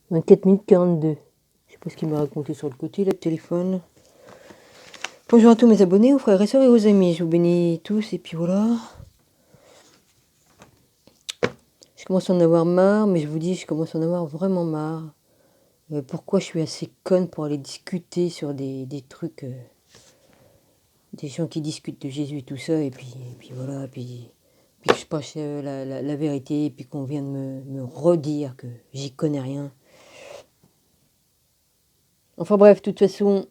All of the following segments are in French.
24 minutes 42. Je sais pas ce qu'il m'a raconté sur le côté, là, le téléphone. Bonjour à tous mes abonnés, aux frères et sœurs et aux amis. Je vous bénis tous et puis voilà. Je commence à en avoir marre, mais je vous dis, je commence à en avoir vraiment marre. Pourquoi je suis assez conne pour aller discuter sur des trucs, des gens qui discutent de Jésus et tout ça, et puis voilà, puis que je passe la vérité, et puis qu'on vient de me redire que j'y connais rien. Enfin bref, de toute façon,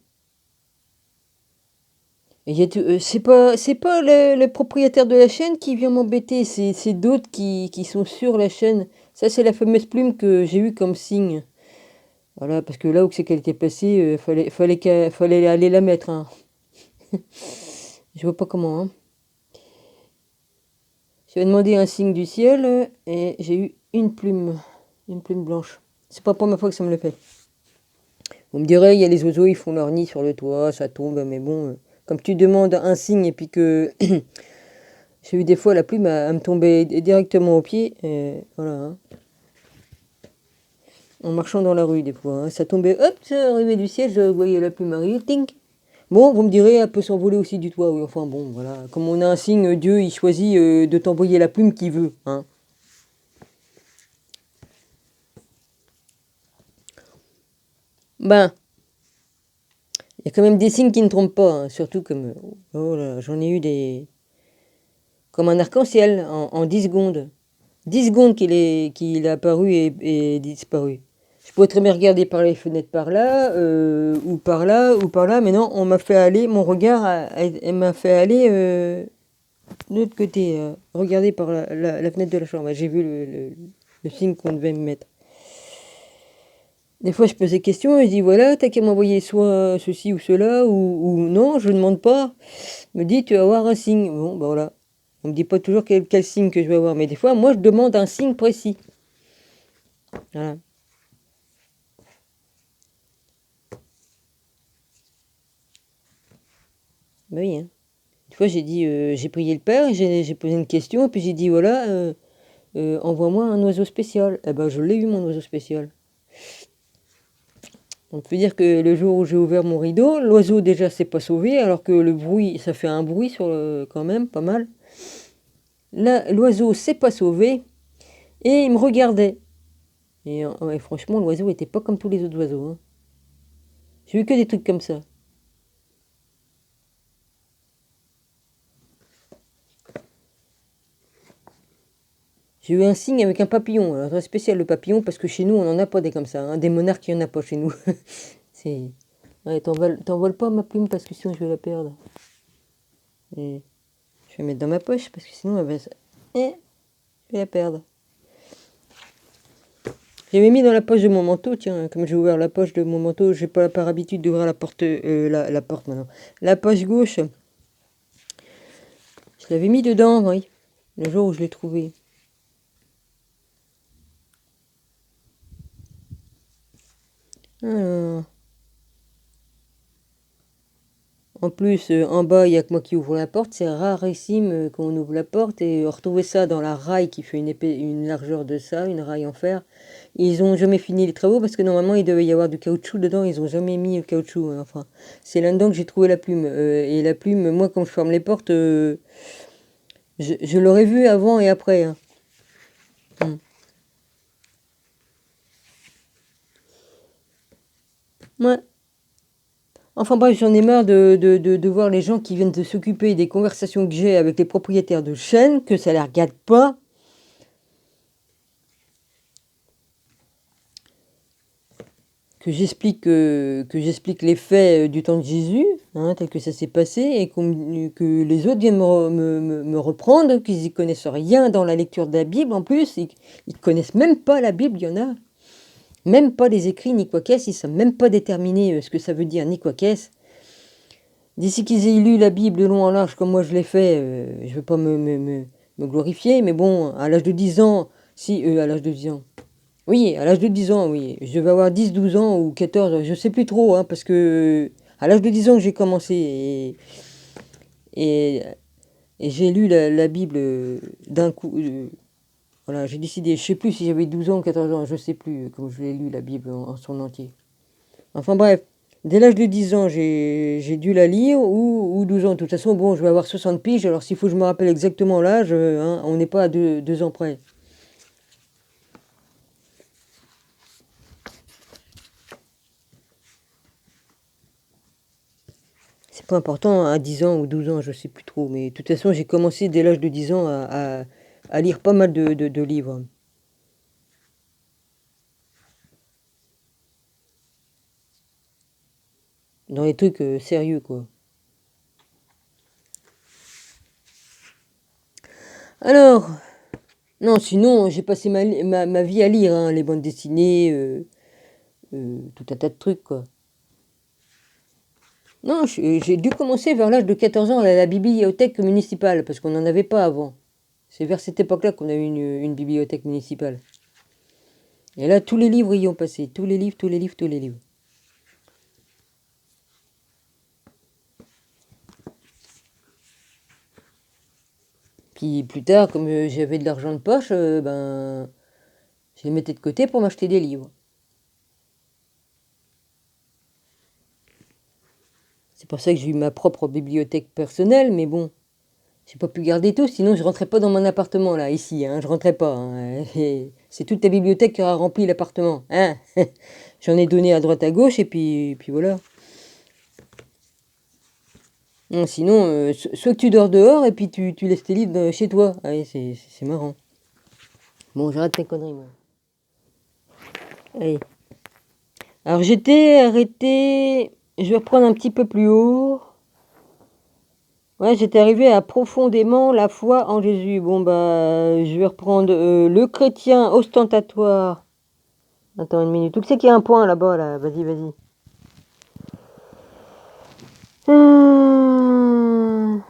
c'est pas le propriétaire de la chaîne qui vient m'embêter, c'est d'autres qui sont sur la chaîne. Ça, c'est la fameuse plume que j'ai eue comme signe. Voilà, parce que là où c'est qu'elle était placée, fallait aller la mettre, hein. Je vois pas comment, hein. J'avais demandé un signe du ciel et j'ai eu une plume blanche. C'est pas la première fois que ça me le fait. Vous me direz, il y a les oiseaux, ils font leur nid sur le toit, ça tombe, mais bon, comme tu demandes un signe et puis que j'ai eu des fois la plume à me tomber directement au pied, voilà, hein. En marchant dans la rue des fois, hein. Ça tombait, hop, ça arrivait du ciel, je voyais la plume arriver, tink. Bon, vous me direz, elle peut s'envoler aussi du toit, oui, enfin bon, voilà. Comme on a un signe, Dieu, il choisit de t'envoyer la plume qu'il veut, hein. Ben, il y a quand même des signes qui ne trompent pas, hein. Surtout comme, oh là, j'en ai eu des, comme un arc-en-ciel en 10 secondes. 10 secondes qu'il est apparu et disparu. Je pourrais très bien regarder par les fenêtres par là, ou par là, ou par là, mais non, on m'a fait aller, mon regard elle m'a fait aller de l'autre côté, regarder par la fenêtre de la chambre. J'ai vu le signe qu'on devait me mettre. Des fois, je pose des questions et je dis voilà, t'as qu'à m'envoyer soit ceci ou cela, ou non, je ne demande pas. Me dit tu vas avoir un signe. Bon, ben voilà. On me dit pas toujours quel signe que je vais avoir, mais des fois, moi, je demande un signe précis. Voilà. Ben oui, hein. Une fois, j'ai dit, j'ai prié le Père, j'ai posé une question, et puis j'ai dit voilà, envoie-moi un oiseau spécial. Eh ben, je l'ai eu, mon oiseau spécial. On peut dire que le jour où j'ai ouvert mon rideau, l'oiseau déjà s'est pas sauvé, alors que le bruit, ça fait un bruit sur quand même, pas mal. Là, l'oiseau s'est pas sauvé et il me regardait. Et ouais, franchement, l'oiseau était pas comme tous les autres oiseaux, hein. J'ai eu que des trucs comme ça. J'ai eu un signe avec un papillon. Alors, très spécial le papillon parce que chez nous, on n'en a pas des comme ça, hein. Des monarques, il n'y en a pas chez nous. C'est... Ouais, t'envoles pas ma plume parce que sinon je vais la perdre. Et je vais mettre dans ma poche parce que sinon je vais la perdre. J'avais mis dans la poche de mon manteau, tiens, comme j'ai ouvert la poche de mon manteau, j'ai pas par habitude d'ouvrir la porte, la porte maintenant. La poche gauche, je l'avais mis dedans, oui, le jour où je l'ai trouvé. Alors, en plus, en bas, il n'y a que moi qui ouvre la porte. C'est rarissime qu'on ouvre la porte. Et retrouver ça dans la raille qui fait une largeur de ça, une raille en fer. Ils ont jamais fini les travaux parce que normalement, il devait y avoir du caoutchouc dedans. Ils ont jamais mis le caoutchouc, hein. Enfin, c'est là-dedans que j'ai trouvé la plume. Et la plume, moi, quand je ferme les portes, je l'aurais vue avant et après, hein. Hmm. Ouais. Enfin bref, j'en ai marre de voir les gens qui viennent de s'occuper des conversations que j'ai avec les propriétaires de chaînes, que ça ne les regarde pas. Que j'explique les faits du temps de Jésus, hein, tel que ça s'est passé, et que les autres viennent me reprendre, qu'ils n'y connaissent rien dans la lecture de la Bible en plus, ils connaissent même pas la Bible, il y en a, même pas les écrits ni quoi qu'est-ce, ils ne savent même pas déterminer ce que ça veut dire ni quoi qu'est-ce. D'ici qu'ils aient lu la Bible de long en large comme moi je l'ai fait, je ne veux pas me glorifier, mais bon, à l'âge de 10 ans, si, à l'âge de 10 ans, oui, à l'âge de 10 ans, oui. Je devais avoir 10, 12 ans ou 14, je sais plus trop, hein, parce que à l'âge de 10 ans que j'ai commencé et, et j'ai lu la Bible d'un coup. Voilà, j'ai décidé, je sais plus si j'avais 12 ans ou 14 ans, je sais plus, comme je l'ai lu la Bible en son entier. Enfin bref, dès l'âge de 10 ans, j'ai dû la lire, ou 12 ans. De toute façon, bon, je vais avoir 60 piges, alors s'il faut que je me rappelle exactement l'âge, hein, on n'est pas à 2 ans près. C'est pas important, à 10 ans ou 12 ans, je sais plus trop. Mais de toute façon, j'ai commencé dès l'âge de 10 ans à lire pas mal de livres. Dans les trucs sérieux, quoi. Alors, non, sinon, j'ai passé ma vie à lire, hein, les bandes dessinées, tout un tas de trucs, quoi. Non, j'ai dû commencer vers l'âge de 14 ans à la bibliothèque municipale, parce qu'on n'en avait pas avant. C'est vers cette époque-là qu'on a eu une bibliothèque municipale. Et là, tous les livres y ont passé. Tous les livres, tous les livres, tous les livres. Puis plus tard, comme j'avais de l'argent de poche, ben, je les mettais de côté pour m'acheter des livres. C'est pour ça que j'ai eu ma propre bibliothèque personnelle, mais bon, j'ai pas pu garder tout, sinon je rentrais pas dans mon appartement là, ici, hein, je rentrais pas, hein. C'est toute ta bibliothèque qui aura rempli l'appartement, hein. J'en ai donné à droite à gauche et puis voilà. Non, sinon, soit que tu dors dehors et puis tu laisses tes livres chez toi. Ah oui, c'est marrant. Bon, j'arrête mes conneries, moi. Allez. Alors j'étais arrêté. Je vais reprendre un petit peu plus haut. Ouais, j'étais arrivé à profondément la foi en Jésus. Bon, bah, je vais reprendre le chrétien ostentatoire. Attends une minute. Où c'est qu'il y a un point là-bas, là? Vas-y, vas-y. Hum.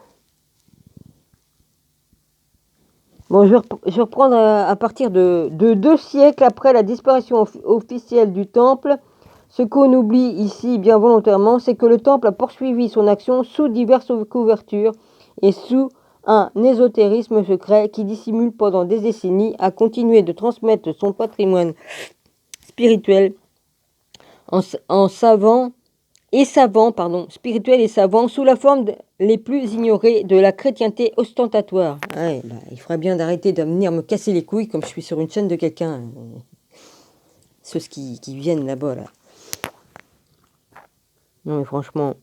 Bon, je vais reprendre à partir de 2 siècles après la disparition officielle du temple. Ce qu'on oublie ici bien volontairement, c'est que le temple a poursuivi son action sous diverses couvertures et sous un ésotérisme secret qui dissimule pendant des décennies, a continué de transmettre son patrimoine spirituel en spirituel et savant, sous la forme les plus ignorées de la chrétienté ostentatoire. Ouais, bah, il ferait bien d'arrêter de venir me casser les couilles comme je suis sur une chaîne de quelqu'un. Ceux qui viennent là-bas, là. Non mais franchement,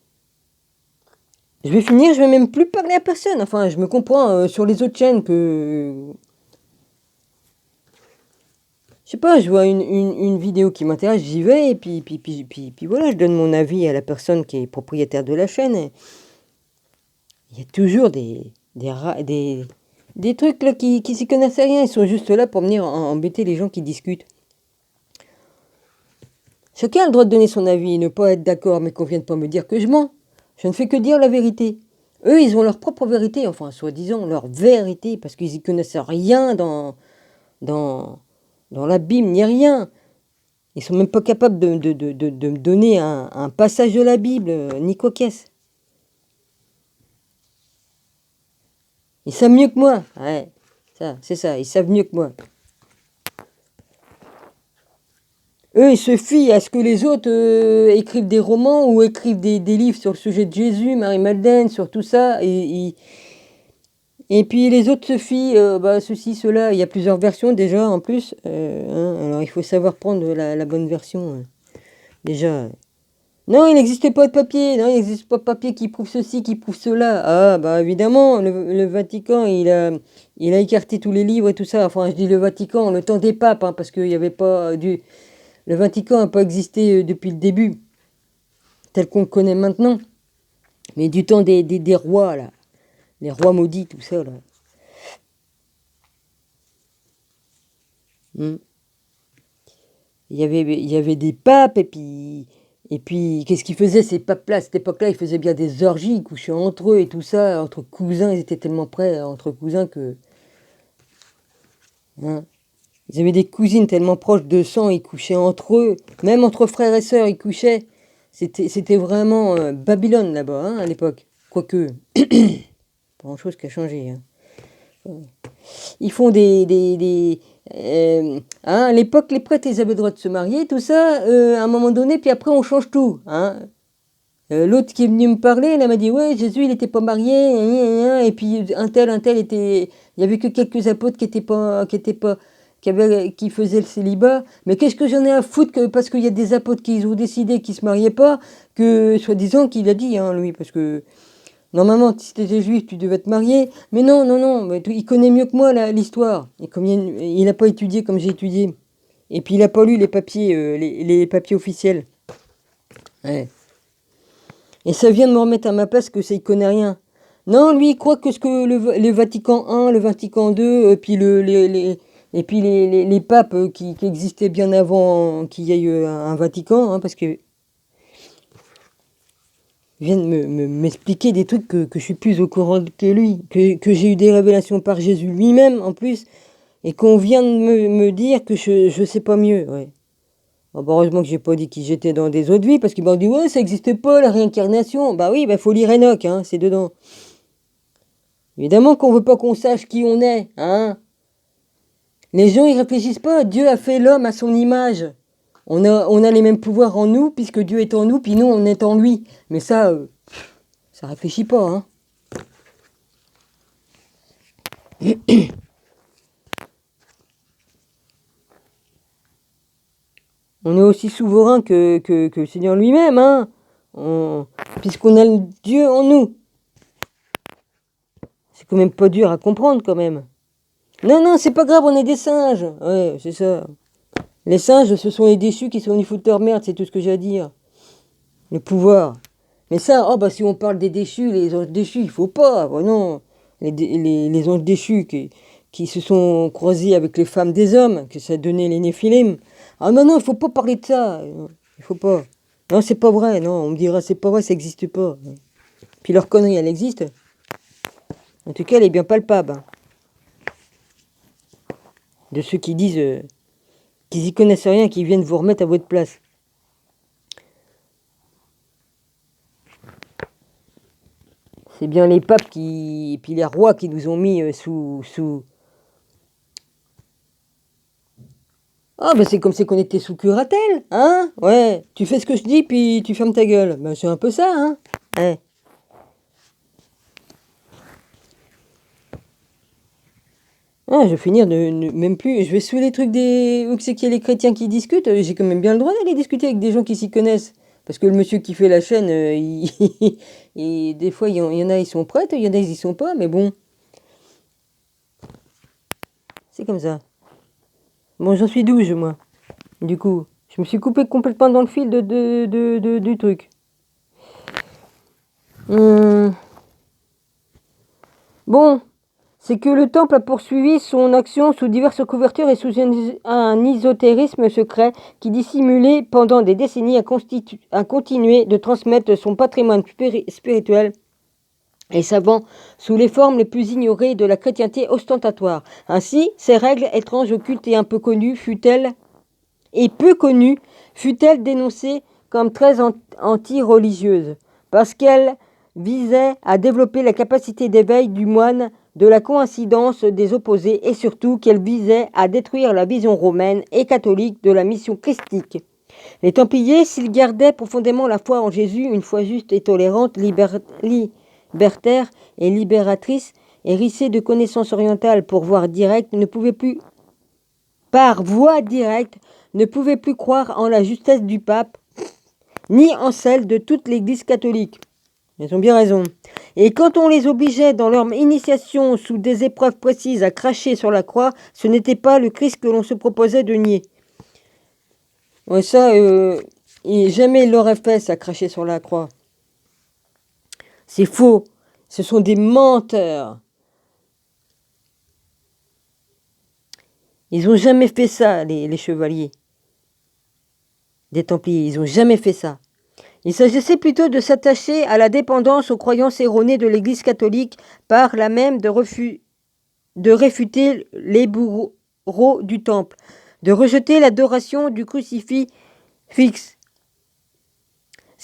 je vais finir, je vais même plus parler à personne. Enfin, je me comprends sur les autres chaînes que... Je sais pas, je vois une vidéo qui m'intéresse, j'y vais, et puis voilà, je donne mon avis à la personne qui est propriétaire de la chaîne. Il y a toujours des trucs là qui s'y connaissent rien, ils sont juste là pour venir embêter les gens qui discutent. Chacun a le droit de donner son avis et ne pas être d'accord, mais qu'on vienne pas me dire que je mens. Je ne fais que dire la vérité. Eux, ils ont leur propre vérité, enfin, soi-disant, leur vérité, parce qu'ils y connaissent rien dans, dans la Bible, ni rien. Ils sont même pas capables de me donner un passage de la Bible, ni quoi qu'est-ce. Ils savent mieux que moi. Ouais, ça, c'est ça, ils savent mieux que moi. Eux, ils se fient à ce que les autres écrivent des romans ou écrivent des livres sur le sujet de Jésus, Marie-Madeleine, sur tout ça. Et puis les autres se fient, bah, ceci, cela. Il y a plusieurs versions déjà en plus. Hein, alors il faut savoir prendre la bonne version. Déjà. Non, il n'existe pas de papier. Non, il n'existe pas de papier qui prouve ceci, qui prouve cela. Ah, bah évidemment, le Vatican, il a écarté tous les livres et tout ça. Enfin, je dis le Vatican, le temps des papes, hein, parce qu'il n'y avait pas du... Le Vatican n'a pas existé depuis le début, tel qu'on le connaît maintenant. Mais du temps des rois, là. Les rois maudits, tout ça, là. Hmm. Il y avait des papes, et puis qu'est-ce qu'ils faisaient, ces papes-là? À cette époque-là, ils faisaient bien des orgies, ils couchaient entre eux et tout ça, entre cousins, ils étaient tellement près, entre cousins que... Hein. Ils avaient des cousines tellement proches de sang, ils couchaient entre eux, même entre frères et sœurs, ils couchaient. C'était vraiment Babylone là-bas, hein, à l'époque. Quoique, pas grand-chose qui a changé. Hein. ils font hein, à l'époque, les prêtres, ils avaient le droit de se marier, tout ça, à un moment donné, puis après, on change tout. Hein. L'autre qui est venu me parler, elle m'a dit, ouais, Jésus, il n'était pas marié, et puis un tel était... Il n'y avait que quelques apôtres qui faisaient le célibat. Mais qu'est-ce que j'en ai à foutre que, parce qu'il y a des apôtres qui ont décidé qu'ils ne se mariaient pas, que, soi-disant, qu'il a dit, hein, lui, parce que... Normalement, si tu étais juif, tu devais te marier. Mais non, non, non, mais il connaît mieux que moi l'histoire. Et comme il n'a pas étudié comme j'ai étudié. Et puis il n'a pas lu les papiers, les papiers officiels. Ouais. Et ça vient de me remettre à ma place que ça, il connaît rien. Non, lui, il croit que ce que le Vatican I, le Vatican II, puis les papes qui existaient bien avant qu'il y ait eu un Vatican, hein, parce que vient de m'expliquer des trucs que je suis plus au courant que lui, que j'ai eu des révélations par Jésus lui-même en plus, et qu'on vient de me dire que je sais pas mieux. Ouais. Bon, bah, heureusement que j'ai pas dit que j'étais dans des autres vies, parce qu'ils m'ont dit ouais, ça n'existe pas la réincarnation. Bah oui, bah faut lire Enoch, hein, c'est dedans. Évidemment qu'on veut pas qu'on sache qui on est, hein. Les gens ils réfléchissent pas. Dieu a fait l'homme à son image. On a les mêmes pouvoirs en nous, puisque Dieu est en nous, puis nous on est en lui. Mais ça réfléchit pas, hein. On est aussi souverain que le Seigneur lui-même, hein. Puisqu'on a le Dieu en nous. C'est quand même pas dur à comprendre, quand même. Non, non, c'est pas grave, on est des singes. Ouais, c'est ça. Les singes, ce sont les déchus qui sont venus foutre leur merde, c'est tout ce que j'ai à dire. Le pouvoir. Mais ça, oh bah si on parle des déchus, les anges déchus, il faut pas. Oh non. Les anges déchus qui se sont croisés avec les femmes des hommes, que ça donnait les Néphilim. Ah non, non, il faut pas parler de ça. Il faut pas. Non, c'est pas vrai, non. On me dira, c'est pas vrai, ça n'existe pas. Puis leur connerie, elle existe. En tout cas, elle est bien palpable. Hein. De ceux qui disent qu'ils y connaissent rien, qui viennent vous remettre à votre place. C'est bien les papes et puis les rois qui nous ont mis sous... Ah, ben c'est comme si on était sous curatelle, hein? Ouais, tu fais ce que je dis, puis tu fermes ta gueule. Ben c'est un peu ça, hein? Ouais. Ah, je vais finir même plus. Je vais sous les trucs des. Où c'est qu'il y a les chrétiens qui discutent? J'ai quand même bien le droit d'aller discuter avec des gens qui s'y connaissent. Parce que le monsieur qui fait la chaîne, des fois, il y en a, ils sont prêts, il y en a, ils y sont pas, mais bon. C'est comme ça. Bon, j'en suis douze, moi. Du coup, je me suis coupé complètement dans le fil du truc. Bon, c'est que le temple a poursuivi son action sous diverses couvertures et sous un ésotérisme secret qui dissimulait pendant des décennies a continué de transmettre son patrimoine spirituel et savant sous les formes les plus ignorées de la chrétienté ostentatoire. Ainsi, ces règles étranges, occultes et un peu connues peu connues, fut-elle dénoncée comme très anti-religieuse, parce qu'elle visait à développer la capacité d'éveil du moine de la coïncidence des opposés et surtout qu'elle visait à détruire la vision romaine et catholique de la mission christique. Les Templiers, s'ils gardaient profondément la foi en Jésus, une foi juste et tolérante, libertaire et libératrice, hérissée de connaissances orientales pour voie directe, par voie directe, ne pouvaient plus croire en la justesse du pape, ni en celle de toute l'Église catholique. Ils ont bien raison. Et quand on les obligeait dans leur initiation sous des épreuves précises à cracher sur la croix, ce n'était pas le Christ que l'on se proposait de nier. Ouais, ça, jamais il l'aurait fait, ça, cracher sur la croix. C'est faux. Ce sont des menteurs. Ils n'ont jamais fait ça, les chevaliers des Templiers. Ils n'ont jamais fait ça. Il s'agissait plutôt de s'attacher à la dépendance aux croyances erronées de l'Église catholique, par là même de réfuter les bourreaux du temple, de rejeter l'adoration du crucifix fixe.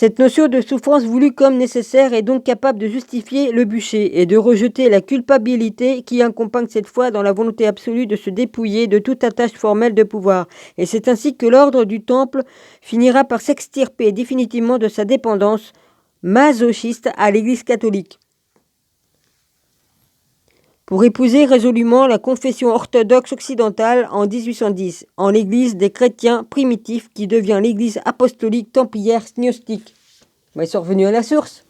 Cette notion de souffrance voulue comme nécessaire est donc capable de justifier le bûcher et de rejeter la culpabilité qui accompagne cette foi dans la volonté absolue de se dépouiller de toute attache formelle de pouvoir. Et c'est ainsi que l'ordre du Temple finira par s'extirper définitivement de sa dépendance masochiste à l'Église catholique, pour épouser résolument la confession orthodoxe occidentale en 1810, en l'Église des chrétiens primitifs qui devient l'Église apostolique templière gnostique. Ils sont revenus à la source.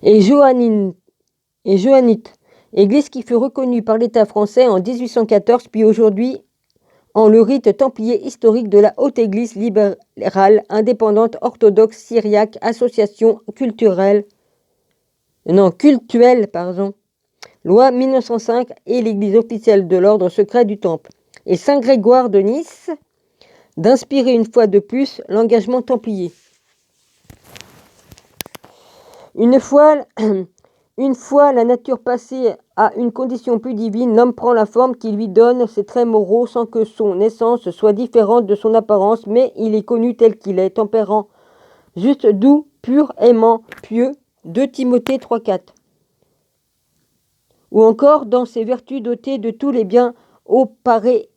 Et Johannite, Église qui fut reconnue par l'État français en 1814, puis aujourd'hui en le rite templier historique de la Haute Église libérale, indépendante, orthodoxe, syriaque, association culturelle, loi 1905 et l'église officielle de l'ordre secret du Temple. Et Saint Grégoire de Nice, d'inspirer une fois de plus l'engagement templier. Une fois la nature passée à une condition plus divine, l'homme prend la forme qui lui donne ses traits moraux sans que son essence soit différente de son apparence, mais il est connu tel qu'il est, tempérant, juste, doux, pur, aimant, pieux. 2 Timothée 3,4. Ou encore dans ses vertus dotées de tous les biens, ou paré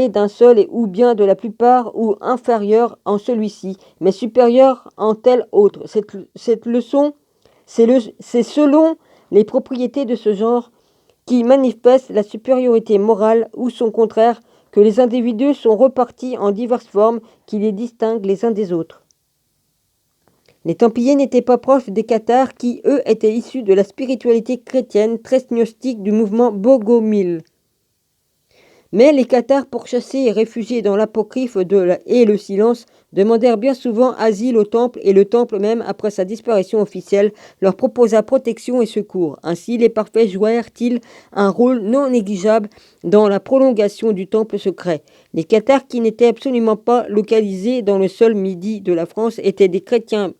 d'un seul ou bien de la plupart, ou inférieur en celui-ci, mais supérieur en tel autre. Cette leçon, c'est selon les propriétés de ce genre qui manifeste la supériorité morale ou son contraire que les individus sont repartis en diverses formes qui les distinguent les uns des autres. Les Templiers n'étaient pas proches des cathares qui, eux, étaient issus de la spiritualité chrétienne très gnostique du mouvement bogomil. Mais les cathares, pourchassés et réfugiés dans l'apocryphe et le silence, demandèrent bien souvent asile au temple, et le temple même, après sa disparition officielle, leur proposa protection et secours. Ainsi, les parfaits jouèrent-ils un rôle non négligeable dans la prolongation du temple secret. Les cathares, qui n'étaient absolument pas localisés dans le seul midi de la France, étaient des chrétiens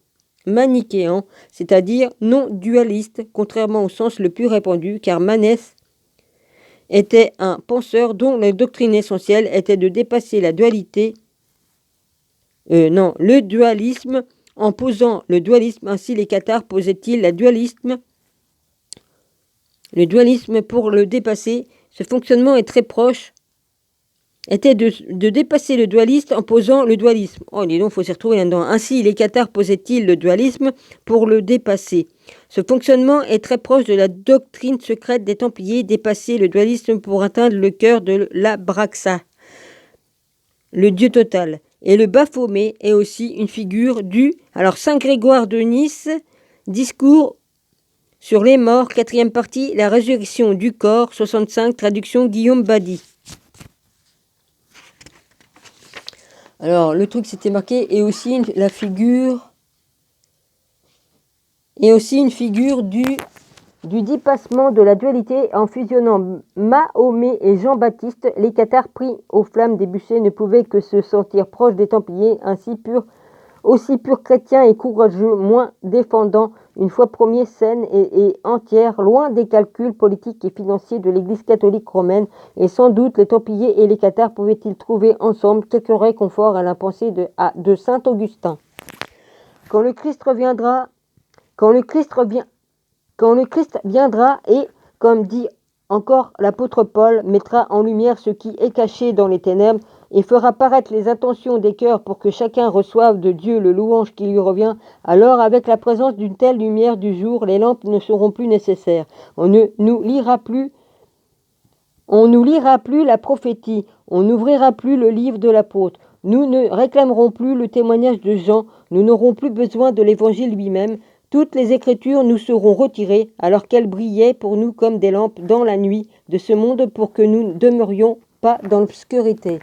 manichéens, c'est-à-dire non dualistes, contrairement au sens le plus répandu, car Manès était un penseur dont la doctrine essentielle était de dépasser la dualité, le dualisme, en posant le dualisme. Ainsi les cathares posaient-ils le dualisme pour le dépasser. Ce fonctionnement est très proche, était de dépasser le dualiste en posant le dualisme. Oh, dis donc, il faut s'y retrouver là-dedans. Ainsi, les cathares posaient-ils le dualisme pour le dépasser. Ce fonctionnement est très proche de la doctrine secrète des Templiers, dépasser le dualisme pour atteindre le cœur de l'Abraxa, le Dieu total. Et le Baphomet est aussi une figure du... Alors, Saint Grégoire de Nice, discours sur les morts, 4e partie, la résurrection du corps, 65, traduction Guillaume Badi. Alors, le truc c'était marqué, et aussi une figure du dépassement de la dualité en fusionnant Mahomet et Jean-Baptiste. Les cathares pris aux flammes des bûchers ne pouvaient que se sentir proches des Templiers, aussi purs chrétiens et courageux, moins défendant une foi première saine et entière, loin des calculs politiques et financiers de l'Église catholique romaine. Et sans doute les Templiers et les cathares pouvaient-ils trouver ensemble quelque réconfort à la pensée de saint Augustin. Quand le Christ viendra et, comme dit encore l'apôtre Paul, mettra en lumière ce qui est caché dans les ténèbres et fera paraître les intentions des cœurs pour que chacun reçoive de Dieu le louange qui lui revient, alors avec la présence d'une telle lumière du jour, les lampes ne seront plus nécessaires. On ne nous lira plus la prophétie, on n'ouvrira plus le livre de l'apôtre. Nous ne réclamerons plus le témoignage de Jean, nous n'aurons plus besoin de l'évangile lui-même. Toutes les Écritures nous seront retirées, alors qu'elles brillaient pour nous comme des lampes dans la nuit de ce monde, pour que nous ne demeurions pas dans l'obscurité.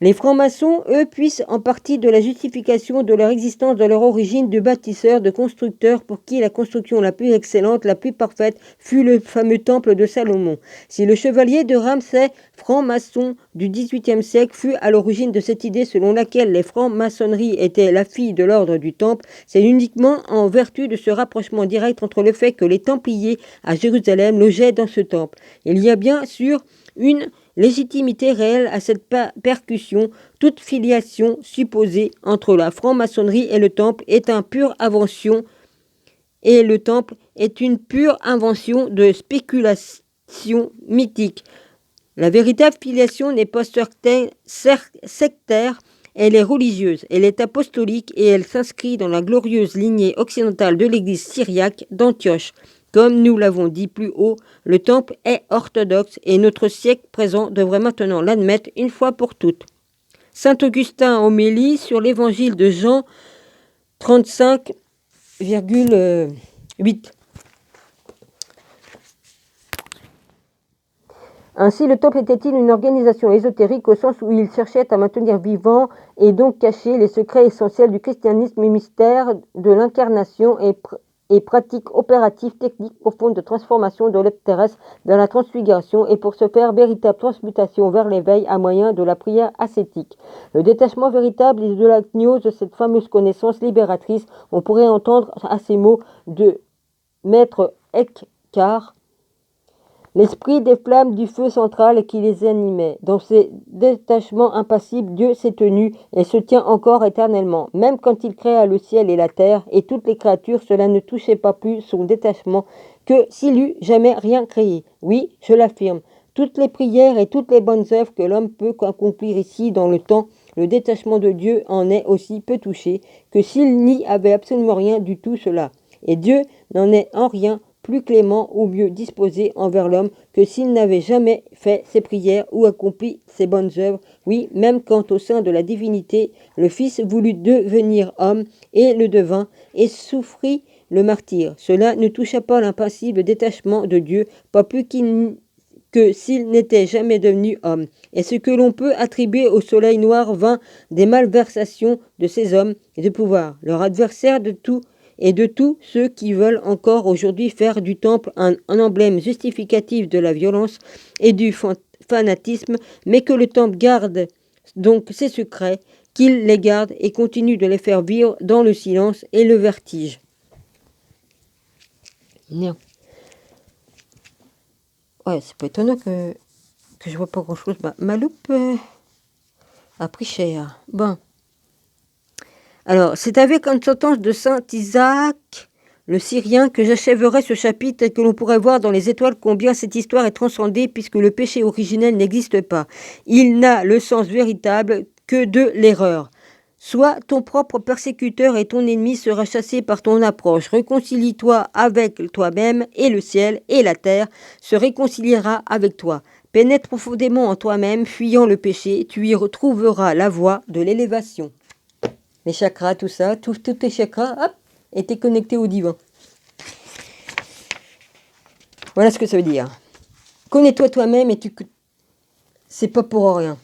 Les francs-maçons, eux, puissent en partie de la justification de leur existence de leur origine de bâtisseurs, de constructeurs, pour qui la construction la plus excellente, la plus parfaite, fut le fameux temple de Salomon. Si le chevalier de Ramsay, franc-maçon du XVIIIe siècle, fut à l'origine de cette idée selon laquelle les francs-maçonneries étaient la fille de l'ordre du Temple, c'est uniquement en vertu de ce rapprochement direct entre le fait que les Templiers à Jérusalem logeaient dans ce temple. Il y a bien sûr une légitimité réelle à cette percussion. Toute filiation supposée entre la franc-maçonnerie et le temple est une pure invention, et le temple est une pure invention de spéculation mythique. La véritable filiation n'est pas sectaire, elle est religieuse, elle est apostolique et elle s'inscrit dans la glorieuse lignée occidentale de l'église syriaque d'Antioche. Comme nous l'avons dit plus haut, le temple est orthodoxe et notre siècle présent devrait maintenant l'admettre une fois pour toutes. Saint Augustin homélie sur l'évangile de Jean 35,8. Ainsi, le temple était-il une organisation ésotérique au sens où il cherchait à maintenir vivants et donc cacher les secrets essentiels du christianisme et mystère de l'incarnation et pratiques opératives techniques profondes de transformation de l'être terrestre vers la transfiguration et pour ce faire véritable transmutation vers l'éveil à moyen de la prière ascétique. Le détachement véritable et de la gnose de cette fameuse connaissance libératrice, on pourrait entendre à ces mots de Maître Eckhart, l'esprit des flammes du feu central qui les animait. Dans ces détachements impassibles, Dieu s'est tenu et se tient encore éternellement. Même quand il créa le ciel et la terre et toutes les créatures, cela ne touchait pas plus son détachement que s'il eût jamais rien créé. Oui, je l'affirme, toutes les prières et toutes les bonnes œuvres que l'homme peut accomplir ici dans le temps, le détachement de Dieu en est aussi peu touché que s'il n'y avait absolument rien du tout cela. Et Dieu n'en est en rien plus clément ou mieux disposé envers l'homme que s'il n'avait jamais fait ses prières ou accompli ses bonnes œuvres. Oui, même quand au sein de la divinité, le Fils voulut devenir homme et le devint et souffrit le martyre. Cela ne toucha pas l'impassible détachement de Dieu, pas plus que s'il n'était jamais devenu homme. Et ce que l'on peut attribuer au soleil noir vint des malversations de ces hommes et de pouvoir, leur adversaire de tout et de tous ceux qui veulent encore aujourd'hui faire du temple un emblème justificatif de la violence et du fanatisme, mais que le temple garde donc ses secrets, qu'il les garde et continue de les faire vivre dans le silence et le vertige. Non. Ouais, c'est pas étonnant que je vois pas grand-chose. Bah, ma loupe a pris cher. Bon. Alors, c'est avec une sentence de saint Isaac, le Syrien, que j'achèverai ce chapitre et que l'on pourrait voir dans les étoiles combien cette histoire est transcendée puisque le péché originel n'existe pas. Il n'a le sens véritable que de l'erreur. Soit ton propre persécuteur et ton ennemi sera chassé par ton approche. Réconcilie-toi avec toi-même et le ciel et la terre se réconciliera avec toi. Pénètre profondément en toi-même, fuyant le péché, tu y retrouveras la voie de l'élévation. Les chakras, tout ça, tous tes chakras, hop, étaient connectés au divin. Voilà ce que ça veut dire. Connais-toi toi-même et c'est pas pour rien.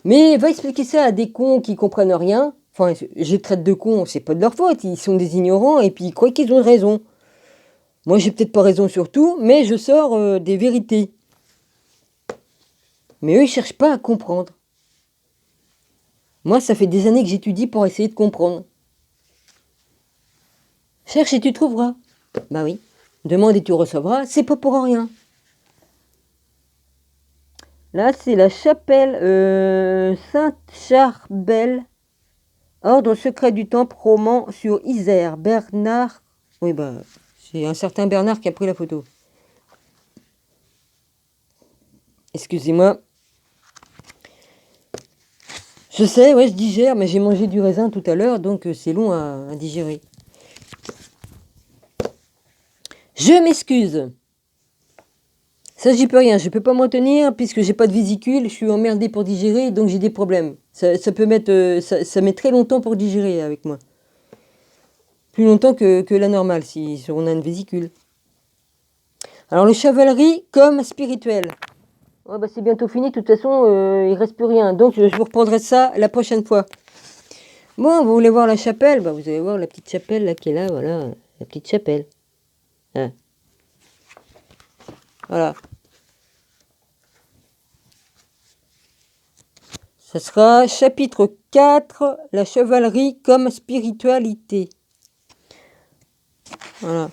Mais va expliquer ça à des cons qui comprennent rien. Enfin, je les traite de cons, c'est pas de leur faute, ils sont des ignorants et puis ils croient qu'ils ont raison. Moi, j'ai peut-être pas raison sur tout, mais je sors des vérités. Mais eux, ils cherchent pas à comprendre. Moi, ça fait des années que j'étudie pour essayer de comprendre. Cherche et tu trouveras. Bah oui. Demande et tu recevras, c'est pas pour rien. Là, c'est la chapelle Sainte-Charbel, ordre secret du temple roman sur Isère. Bernard. Oui, bah, c'est un certain Bernard qui a pris la photo. Excusez-moi. Je sais, ouais, je digère, mais j'ai mangé du raisin tout à l'heure, donc c'est long à digérer. Je m'excuse. Ça, j'y peux rien. Je peux pas m'en tenir puisque j'ai pas de vésicule. Je suis emmerdé pour digérer, donc j'ai des problèmes. Ça peut mettre, ça met très longtemps pour digérer avec moi. Plus longtemps que la normale si on a une vésicule. Alors, le chevalerie comme spirituel. Oh, bah, c'est bientôt fini. De toute façon, il reste plus rien. Donc, je vous reprendrai ça la prochaine fois. Bon, vous voulez voir la chapelle? Bah, vous allez voir la petite chapelle là qui est là. Voilà, la petite chapelle. Hein. Voilà. Ce sera chapitre 4, la chevalerie comme spiritualité. Voilà.